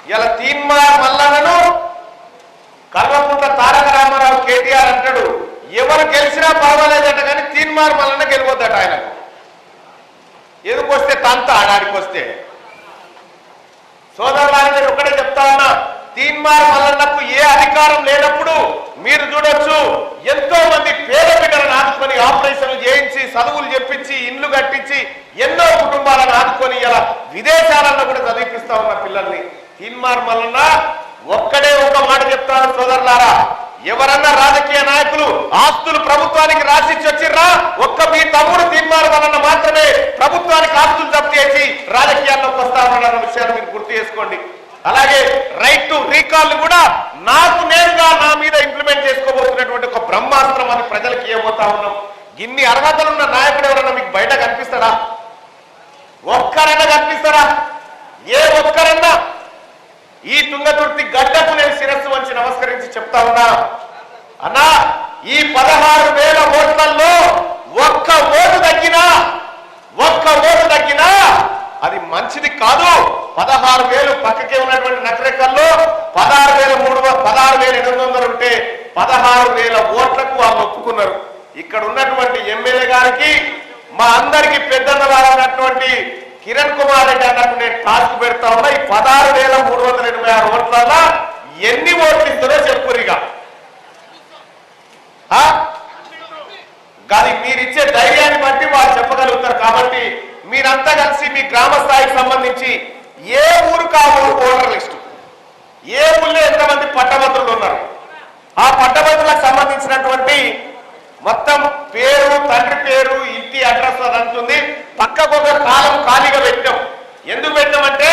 ఇలా తీన్మార్ మల్లన్నను కల్వకుంట్ల తారక రామారావు కేటీఆర్ అంటాడు ఎవరు గెలిచినా పర్వాలేదట కానీ తీన్మార్ మల్లన్న గెలవద్దట ఆయనకు. ఎందుకు వస్తే తంత ఆడానికి వస్తే సోదరులారా నేను ఒకటే చెప్తా ఉన్నా, తీన్మార్ మల్లన్నకు ఏ అధికారం లేనప్పుడు మీరు చూడొచ్చు ఎంతో మంది పేద బిడ్డలను ఆదుకొని ఆపరేషన్లు చేయించి చదువులు చెప్పించి ఇండ్లు కట్టించి ఎన్నో కుటుంబాలను ఆదుకొని ఇలా విదేశాలలో కూడా చదివిపిస్తా ఉన్న పిల్లల్ని. తీన్మార్ మల్లన్న ఒక్కడే ఒక మాట చెప్తాను సోదరులారా, ఎవరన్నా రాజకీయ నాయకులు ఆస్తులు ప్రభుత్వానికి రాసిచ్చి వచ్చిర్రా, ఒక్క మీ తమ్ముడు తీన్మార్ మల్లన్న మాత్రమే ప్రభుత్వానికి ఆస్తులు జప్తు చేసి రాజకీయాల్లోకి వస్తా ఉన్నారన్న విషయాన్ని మీరు గుర్తు చేసుకోండి. అలాగే రైట్ టు రీకాల్ కూడా నాకు నేరుగా నా మీద ఇంప్లిమెంట్ చేసుకోబోతున్నటువంటి ఒక బ్రహ్మాస్త్రం అని ప్రజలకు ఇవ్వబోతా ఉన్నాం. ఇన్ని అర్హతలున్న నాయకుడు ఎవరన్నా మీకు బయట కనిపిస్తారా? ఒక్కరైనా కనిపిస్తారా? ఏ ఒక్కరన్నా? ఈ తుంగతుర్తి గడ్డకు నేను శిరస్సు వంచి నమస్కరించి చెప్తా ఉన్నా, అన్నా ఈ 16,000 ఓట్లలో ఒక్క ఓటు తగ్గినా అది మంచిది కాదు. 16,000 పక్కకే ఉన్నటువంటి నకరేకల్లో 16,800 ఉంటే 16,000 ఓట్లకు వాళ్ళు ఒప్పుకున్నారు. ఇక్కడ ఉన్నటువంటి ఎమ్మెల్యే గారికి మా అందరికి పెద్దన్నవారైనటువంటి కిరణ్ కుమార్ రెడ్డి అన్నట్టు నేను టాస్క్ పెడతా ఉన్నా, ఈ 16,386 ఓట్లలో ఎన్ని ఓట్లు ఇస్తుందో చెప్పురిగా. కానీ మీరిచ్చే ధైర్యాన్ని బట్టి వాళ్ళు చెప్పగలుగుతారు. కాబట్టి మీరంతా కలిసి మీ గ్రామ స్థాయికి సంబంధించి ఏ ఊరుకు ఆ ఊరు ఓటర్ లిస్టు, ఏ ఊళ్ళో ఎంతమంది పట్టభద్రులు ఉన్నారు, ఆ పట్టభద్రులకు సంబంధించినటువంటి మొత్తం పేరు, తండ్రి పేరు, ఇంటి అడ్రస్ అదంతుంది. పక్కకు ఒక కాలం ఖాళీగా పెట్టాం. ఎందుకు పెట్టామంటే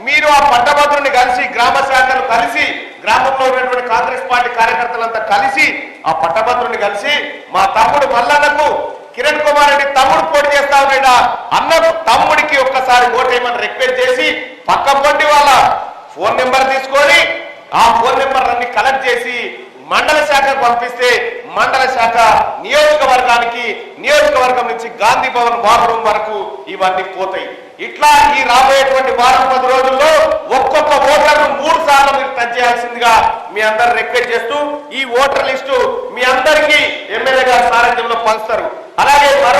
మీరు ఆ పట్టభద్రుని కలిసి గ్రామ శాఖలు కలిసి గ్రామంలో ఉన్నటువంటి కాంగ్రెస్ పార్టీ కార్యకర్తలంతా కలిసి ఆ పట్టభద్రుని కలిసి మా తమ్ముడు మల్లన్నకు కిరణ్ కుమార్ రెడ్డి తమ్ముడు పోటీ చేస్తా ఉన్నాడా అన్నకు తమ్ముడికి ఒక్కసారి ఓటేయమని రిక్వెస్ట్ చేసి పక్క పోటీ వాళ్ళ ఫోన్ నెంబర్ తీసుకొని ఆ ఫోన్ నెంబర్ అన్ని కలెక్ట్ చేసి మండల శాఖకు పంపిస్తే మండల శాఖ నియోజకవర్గానికి, నియోజకవర్గం నుంచి గాంధీ భవన్ వార్ రూమ్ వరకు ఇవన్నీ పోతాయి. ఇట్లా ఈ రాబోయేటువంటి వారం